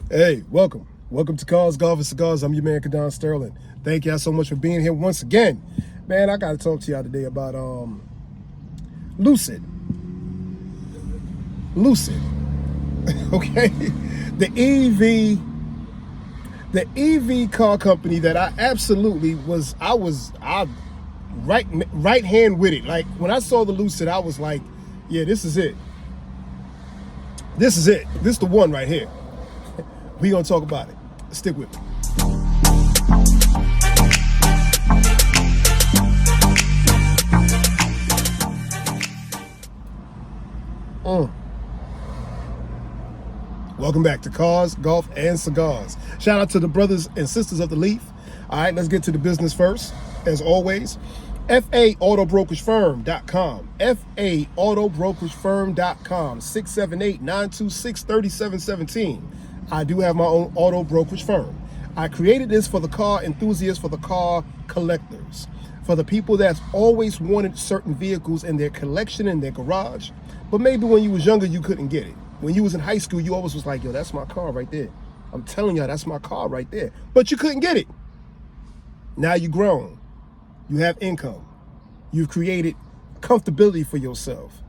Hey, welcome. Welcome to Cars, Golf, and Cigars. I'm your man, Kadon Sterling. Thank y'all so much for being here once again. Man, I got to talk to y'all today about Lucid. Lucid. Okay? The EV car company that I absolutely I right hand with it. Like when I saw the Lucid, I was like, yeah, this is it. This is it. This is the one right here. We gonna talk about it. Stick with me. Welcome back to Cars, Golf, and Cigars. Shout out to the brothers and sisters of the Leaf. All right, let's get to the business first. As always, FAAutoBrokerageFirm.com. FAAutoBrokerageFirm.com. 678-926-3717. I do have my own auto brokerage firm. I created this for the car enthusiasts, for the car collectors, for the people that's always wanted certain vehicles in their collection, in their garage, but maybe when you was younger, you couldn't get it. When you was in high school, you always was like, yo, that's my car right there. I'm telling y'all, that's my car right there. But you couldn't get it. Now you're grown. You have income. You've created comfortability for yourself.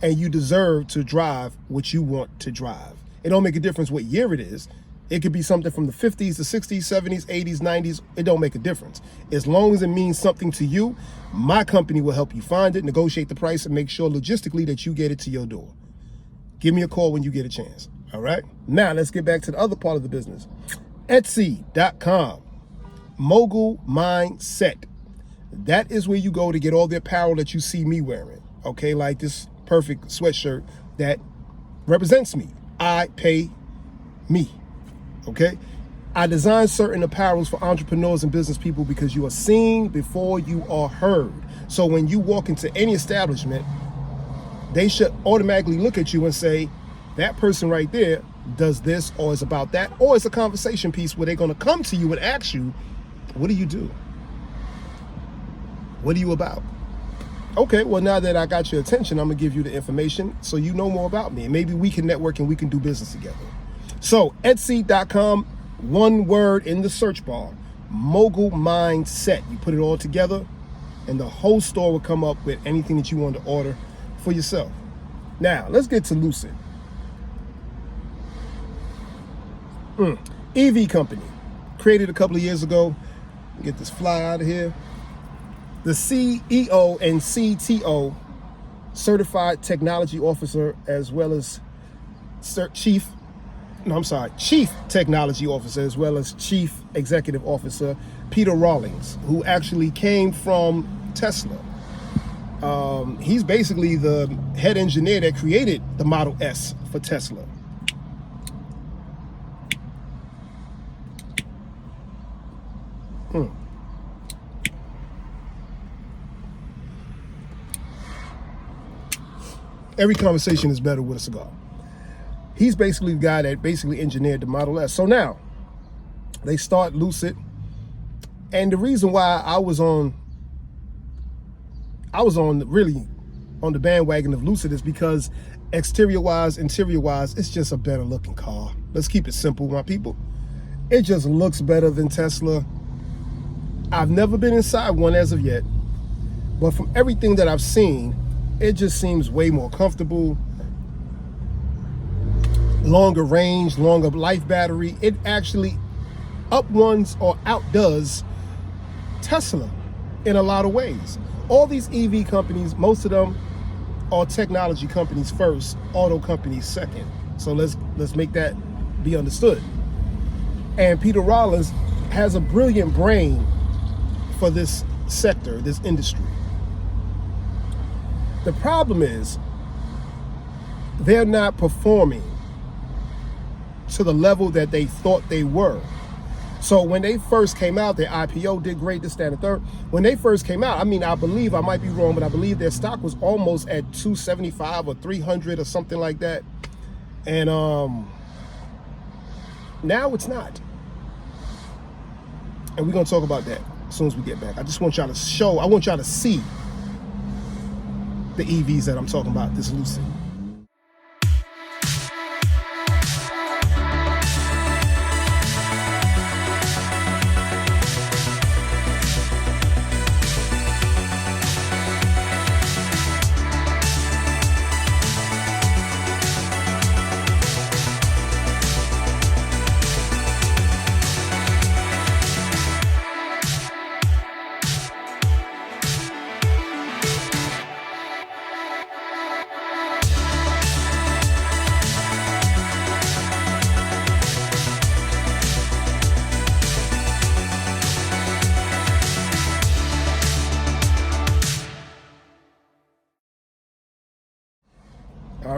And you deserve to drive what you want to drive. It don't make a difference what year it is. It could be something from the 50s, the 60s, 70s, 80s, 90s. It don't make a difference. As long as it means something to you, my company will help you find it, negotiate the price, and make sure logistically that you get it to your door. Give me a call when you get a chance. All right? Now, let's get back to the other part of the business. Etsy.com. Mogul Mindset. That is where you go to get all the apparel that you see me wearing. Okay? Like this perfect sweatshirt that represents me. I pay me. Okay? I design certain apparels for entrepreneurs and business people because you are seen before you are heard. So when you walk into any establishment, they should automatically look at you and say, that person right there does this or is about that, or it's a conversation piece where they're going to come to you and ask you, what do you do? What are you about? Okay, well, now that I got your attention, I'm going to give you the information so you know more about me. And maybe we can network and we can do business together. So, Etsy.com, one word in the search bar, Mogul Mindset. You put it all together, and the whole store will come up with anything that you want to order for yourself. Now, let's get to Lucid. EV company, created a couple of years ago. Get this fly out of here. The CEO and CTO, Certified Technology Officer, as well as Chief Technology Officer, as well as Chief Executive Officer, Peter Rawlings, who actually came from Tesla. He's basically the head engineer that created the Model S for Tesla. Every conversation is better with a cigar. He's basically the guy that basically engineered the Model S. So now, they start Lucid. And the reason why I was really on the bandwagon of Lucid is because exterior-wise, interior-wise, it's just a better looking car. Let's keep it simple, my people. It just looks better than Tesla. I've never been inside one as of yet, but from everything that I've seen, it just seems way more comfortable, longer range, longer life battery. It actually outruns or outdoes Tesla in a lot of ways. All these EV companies, most of them are technology companies first, auto companies second. So let's make that be understood. And Peter Rawlings has a brilliant brain for this sector, this industry. The problem is they're not performing to the level that they thought they were. So when they first came out, their IPO did great, this, that, and the third. When they first came out, I mean, I believe, I might be wrong, but I believe their stock was almost at 275 or 300 or something like that. And now it's not. And we're going to talk about that as soon as we get back. I just want y'all to I want y'all to see the EVs that I'm talking about, this Lucid.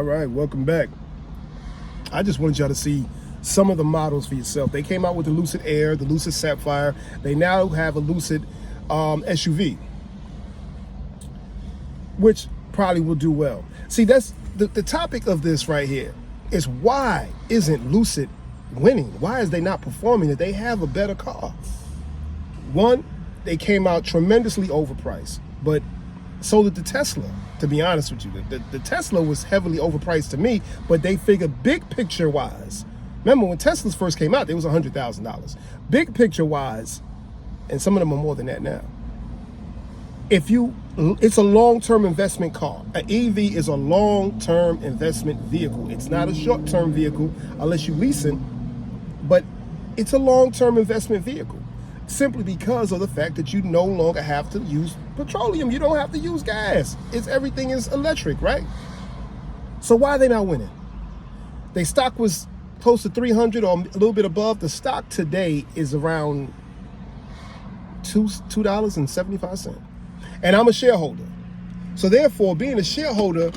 right, welcome back. I just wanted y'all to see some of the models for yourself. They came out with the Lucid Air, the Lucid Sapphire. They now have a Lucid SUV, which probably will do well. See, that's the topic of this right here is why isn't Lucid winning? Why is they not performing? That they have a better car. One, they came out tremendously overpriced, but so did the Tesla, to be honest with you. The Tesla was heavily overpriced to me, but they figured big picture wise. Remember when Teslas first came out, they was $100,000. Big picture wise, and some of them are more than that now. It's a long-term investment car. An EV is a long-term investment vehicle. It's not a short-term vehicle unless you're leasing, but it's a long-term investment vehicle. Simply because of the fact that you no longer have to use petroleum. You don't have to use gas. Everything is electric, right? So why are they not winning? Their stock was close to 300 or a little bit above. The stock today is around $2.75. And I'm a shareholder. So therefore, being a shareholder,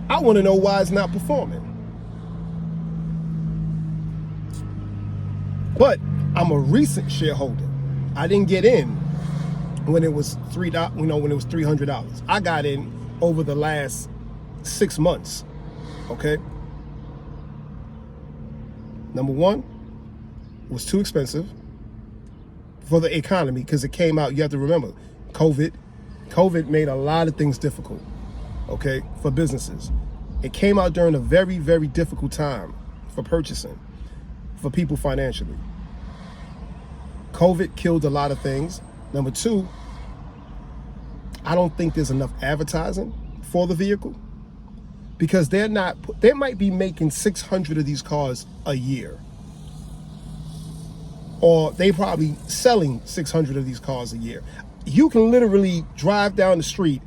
I want to know why it's not performing. But I'm a recent shareholder. I didn't get in when it was when it was $300. I got in over the last 6 months. Okay. Number one, it was too expensive for the economy because it came out. You have to remember, COVID made a lot of things difficult. Okay, for businesses. It came out during a very, very difficult time for purchasing, for people financially. COVID killed a lot of things. Number two, I don't think there's enough advertising for the vehicle because they might be making 600 of these cars a year. Or they probably selling 600 of these cars a year. You can literally drive down the street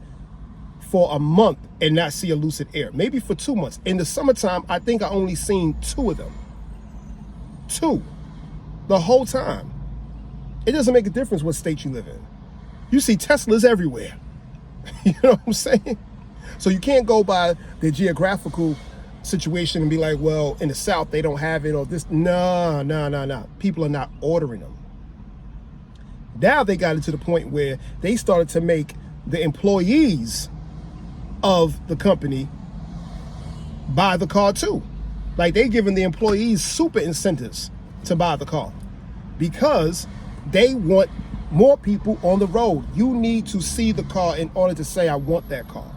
for a month and not see a Lucid Air. Maybe for 2 months. In the summertime, I think I only seen 2 of them. 2. The whole time. It doesn't make a difference what state you live in. You see Teslas everywhere. You know what I'm saying? So you can't go by the geographical situation and be like, well, in the South, they don't have it or this. No. People are not ordering them. Now they got it to the point where they started to make the employees of the company buy the car too. Like they giving the employees super incentives to buy the car because they want more people on the road. You need to see the car in order to say, I want that car.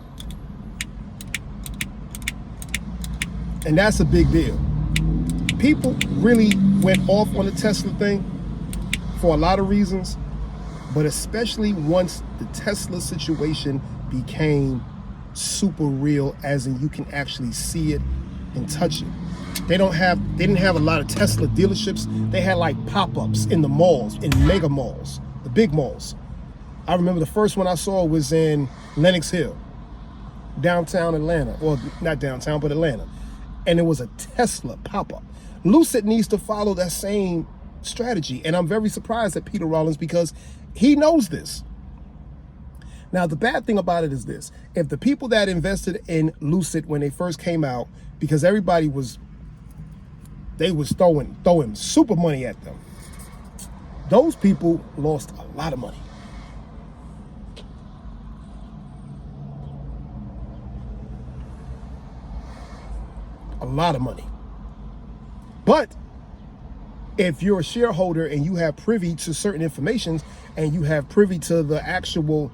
And that's a big deal. People really went off on the Tesla thing for a lot of reasons, but especially once the Tesla situation became super real, as in you can actually see it and touch it. They didn't have a lot of Tesla dealerships. They had like pop-ups in the malls, in mega malls, the big malls. I remember the first one I saw was in Lenox Hill, downtown Atlanta, or not downtown, but Atlanta. And it was a Tesla pop-up. Lucid needs to follow that same strategy. And I'm very surprised at Peter Rollins because he knows this. Now, the bad thing about it is this. If the people that invested in Lucid when they first came out, because everybody was throwing super money at them, those people lost a lot of money. A lot of money. But if you're a shareholder and you have privy to certain information and you have privy to the actual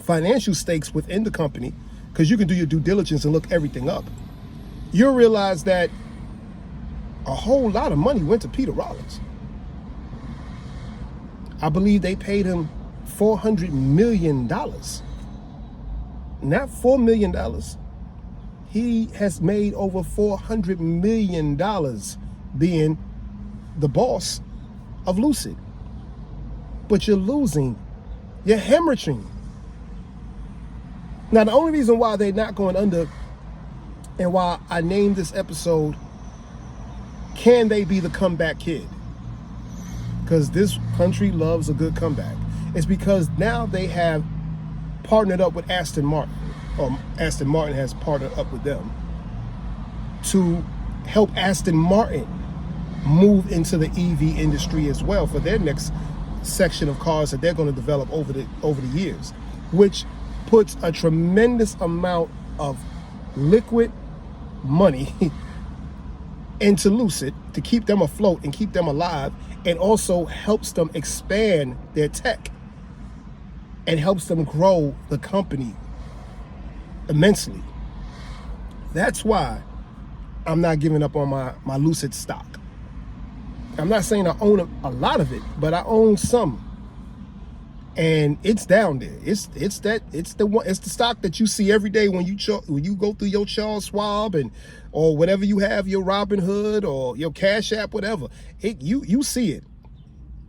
financial stakes within the company, because you can do your due diligence and look everything up, you'll realize that a whole lot of money went to Peter Rollins. I believe they paid him $400 million. Not $4 million. He has made over $400 million being the boss of Lucid. But you're losing. You're hemorrhaging. Now, the only reason why they're not going under and why I named this episode, Can They Be the Comeback Kid? Because this country loves a good comeback. It's because now they have partnered up with Aston Martin, or Aston Martin has partnered up with them. to help Aston Martin move into the EV industry as well for their next section of cars that they're going to develop over the years, which puts a tremendous amount of liquid money into Lucid to keep them afloat and keep them alive, and also helps them expand their tech and helps them grow the company immensely. That's why I'm not giving up on my Lucid stock. I'm not saying I own a lot of it, but I own some, and it's down there. It's the stock that you see every day when you go through your Charles Schwab or whatever you have, your Robinhood or your Cash App, whatever. You see it.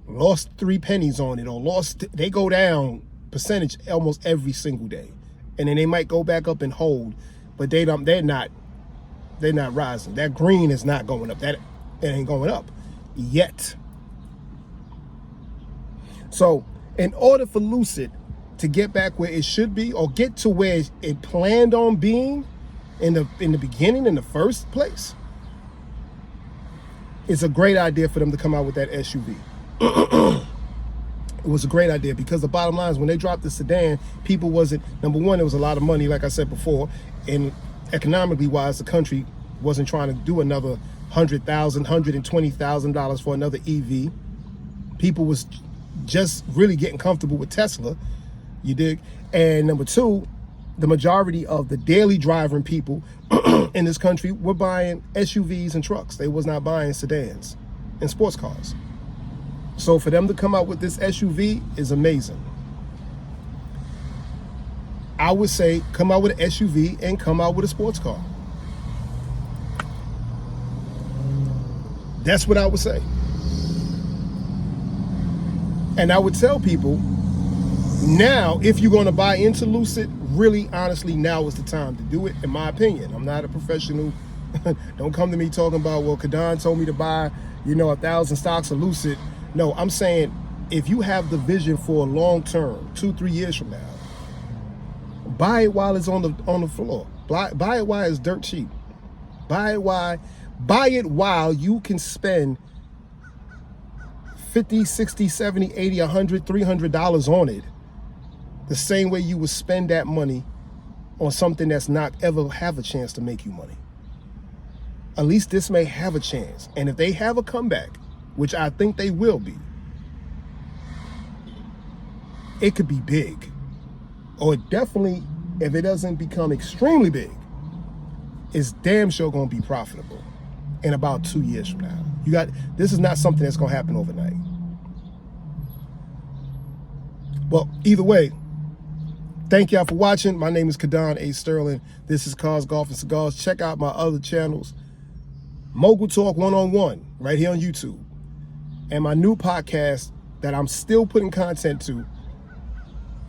Lost 3 pennies on it, or they go down percentage almost every single day, and then they might go back up and hold, but they're not rising. That green is not going up. It ain't going up yet. So in order for Lucid to get back where it should be, or get to where it planned on being in the beginning, in the first place, it's a great idea for them to come out with that SUV. It was a great idea, because the bottom line is, when they dropped the sedan, people wasn't, number one, it was a lot of money, like I said before, and economically wise, the country wasn't trying to do another $100,000, $120,000 for another EV. People was just really getting comfortable with Tesla, you dig? And number two, the majority of the daily driving people in this country were buying SUVs and trucks. They was not buying sedans and sports cars. So for them to come out with this SUV is amazing. I would say come out with an SUV and come out with a sports car. That's what I would say. And I would tell people, now, if you're going to buy into Lucid, really, honestly, now is the time to do it, in my opinion. I'm not a professional. Don't come to me talking about, well, Kadan told me to buy, 1,000 stocks of Lucid. No, I'm saying, if you have the vision for a long term, 2-3 years from now, buy it while it's on the floor. Buy it while it's dirt cheap. Buy it while you can spend $50, $60, $70, $80, $100, $300 on it, the same way you would spend that money on something that's not ever have a chance to make you money. At least this may have a chance. And if they have a comeback, which I think they will be, it could be big. Or definitely, if it doesn't become extremely big, it's damn sure going to be profitable in about 2 years from now. This is not something that's going to happen overnight. Well, either way, thank y'all for watching. My name is Kadan A. Sterling. This is Cars, Golf, and Cigars. Check out my other channels, Mogul Talk 1-on-1, right here on YouTube, and my new podcast that I'm still putting content to,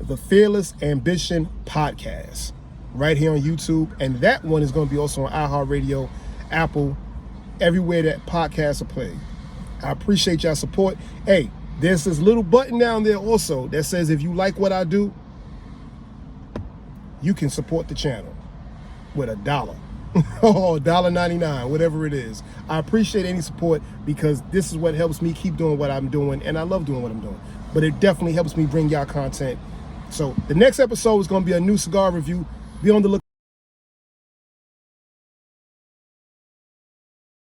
the Fearless Ambition Podcast, right here on YouTube. And that one is going to be also on iHeartRadio, Apple, everywhere that podcasts are played. I appreciate y'all support. Hey, there's this little button down there also that says, if you like what I do, you can support the channel with $1 or $1.99, whatever it is. I appreciate any support, because this is what helps me keep doing what I'm doing, and I love doing what I'm doing. But it definitely helps me bring y'all content. So the next episode is going to be a new cigar review. Be on the lookout.